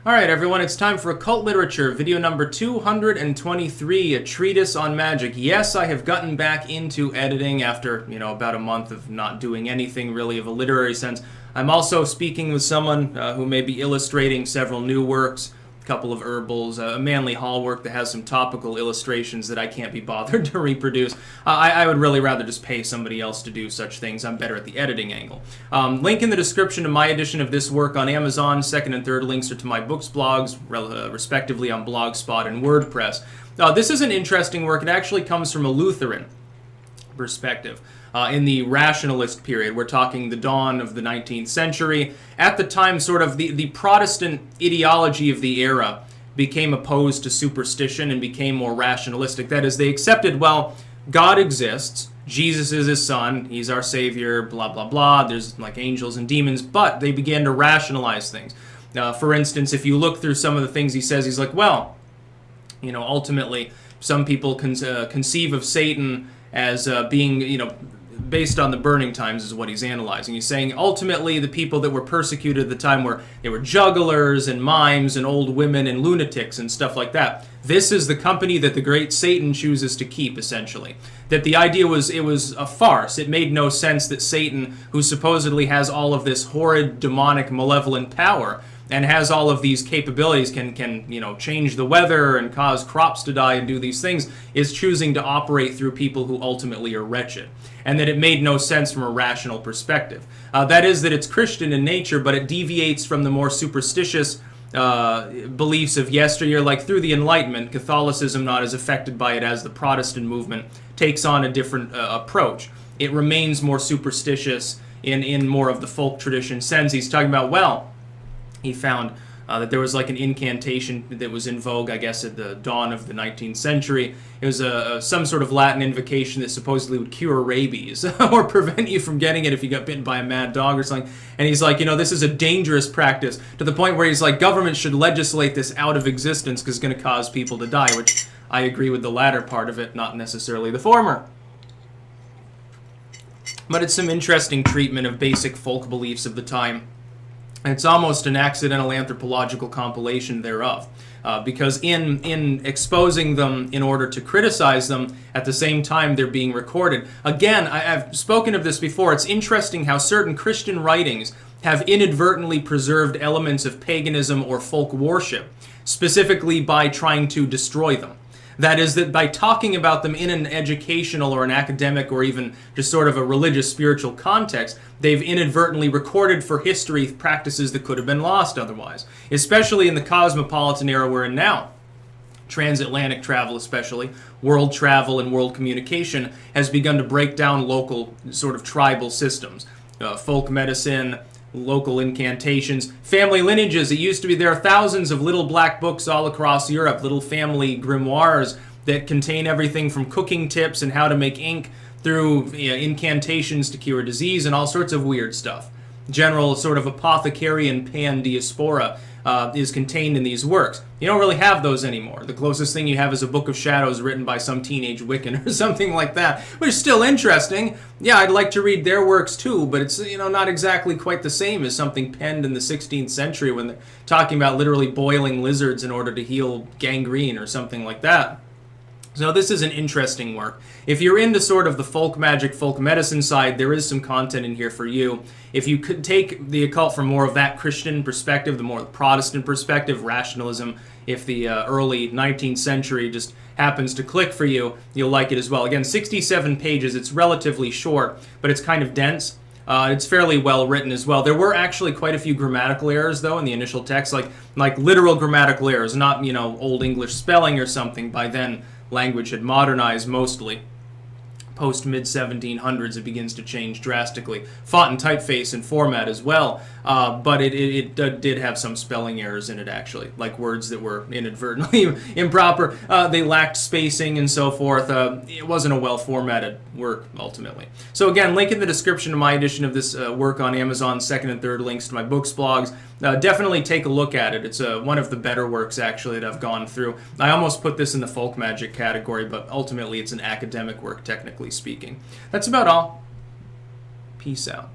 Alright everyone, it's time for Occult Literature, video number 223, a treatise on magic. Yes, I have gotten back into editing after, about a month of not doing anything really of a literary sense. I'm also speaking with someone who may be illustrating several new works, a couple of herbals, a Manly Hall work that has some topical illustrations that I can't be bothered to reproduce. I would really rather just pay somebody else to do such things. I'm better at the editing angle. Link in the description to my edition of this work on Amazon. Second and third links are to my books blogs, respectively on Blogspot and WordPress. This is an interesting work. It actually comes from a Lutheran perspective. In the rationalist period, we're talking the dawn of the 19th century. At the time, sort of the Protestant ideology of the era became opposed to superstition and became more rationalistic. That is, they accepted, well, God exists, Jesus is his son, he's our savior, blah, blah, blah, there's like angels and demons, but they began to rationalize things. For instance, if you look through some of the things he says, he's like, well, ultimately, some people conceive of Satan as being, based on the burning times is what he's analyzing. He's saying ultimately the people that were persecuted at the time they were jugglers and mimes and old women and lunatics and stuff like that. This is the company that the great Satan chooses to keep, essentially. That the idea was, it was a farce. It made no sense that Satan, who supposedly has all of this horrid, demonic, malevolent power, and has all of these capabilities, can change the weather and cause crops to die and do these things, is choosing to operate through people who ultimately are wretched. And that it made no sense from a rational perspective. That is, that it's Christian in nature, but it deviates from the more superstitious beliefs of yesteryear. Like through the Enlightenment, Catholicism, not as affected by it as the Protestant movement, takes on a different approach. It remains more superstitious in more of the folk tradition sense. He's talking about, well, he found that there was like an incantation that was in vogue, I guess, at the dawn of the 19th century. It was some sort of Latin invocation that supposedly would cure rabies or prevent you from getting it if you got bitten by a mad dog or something. And he's like, this is a dangerous practice, to the point where he's like, government should legislate this out of existence because it's going to cause people to die, which I agree with the latter part of it, not necessarily the former. But it's some interesting treatment of basic folk beliefs of the time. It's almost an accidental anthropological compilation thereof, because in exposing them in order to criticize them, at the same time they're being recorded. Again, I've spoken of this before. It's interesting how certain Christian writings have inadvertently preserved elements of paganism or folk worship, specifically by trying to destroy them. That is, that by talking about them in an educational or an academic or even just sort of a religious spiritual context, they've inadvertently recorded for history practices that could have been lost otherwise. Especially in the cosmopolitan era we're in now. Transatlantic travel especially, world travel and world communication has begun to break down local sort of tribal systems. Folk medicine, local incantations, family lineages. It used to be there are thousands of little black books all across Europe, little family grimoires that contain everything from cooking tips and how to make ink through incantations to cure disease and all sorts of weird stuff. General sort of apothecarian pan-diaspora is contained in these works. You don't really have those anymore. The closest thing you have is a Book of Shadows written by some teenage Wiccan or something like that, which is still interesting. Yeah, I'd like to read their works too, but it's not exactly quite the same as something penned in the 16th century when they're talking about literally boiling lizards in order to heal gangrene or something like that. So this is an interesting work. If you're into sort of the folk magic, folk medicine side, there is some content in here for you. If you could take the occult from more of that Christian perspective, the more Protestant perspective, rationalism, if the early 19th century just happens to click for you, you'll like it as well. Again, 67 pages. It's relatively short, but it's kind of dense. It's fairly well written as well. There were actually quite a few grammatical errors, though, in the initial text, like literal grammatical errors, not, Old English spelling or something. By then, language had modernized mostly. Post-mid-1700s, it begins to change drastically. Font and typeface and format as well, but it did have some spelling errors in it, actually, like words that were inadvertently improper. They lacked spacing and so forth. It wasn't a well-formatted work, ultimately. So again, link in the description to my edition of this work on Amazon, second and third links to my books, blogs. Definitely take a look at it. It's one of the better works, actually, that I've gone through. I almost put this in the folk magic category, but ultimately it's an academic work, technically speaking. That's about all. Peace out.